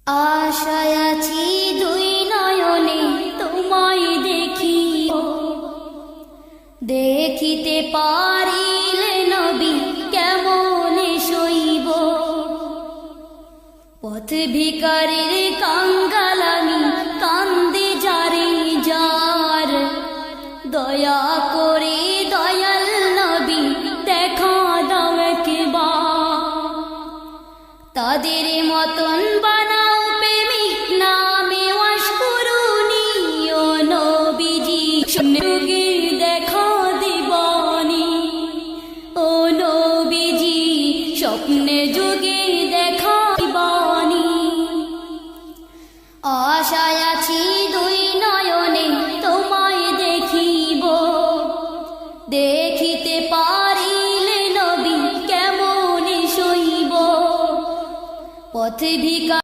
আশায় আছি দুই নয়নে তোমায় দেখিব, দেখিতে পারিলে নবী কেমনে সইব। পথ ভিখারির কাঙ্গাল আমি, কান্দে যারে যার, দয়া করে দয়াল নবী দেখা দাও একবার। তাদের মতন বানাও প্রেমিক নামে ওয়াশ করুনি, ও নবীজি যুগে দেখা দিবানি। ও নবীজি স্বপ্নে যুগে দেখা দিবানি। আশায় আছি দুই নয়নে তোমায় দেখিব, দেখিতে পারিলে নবী কেমনে সইব। পথ ভিখারি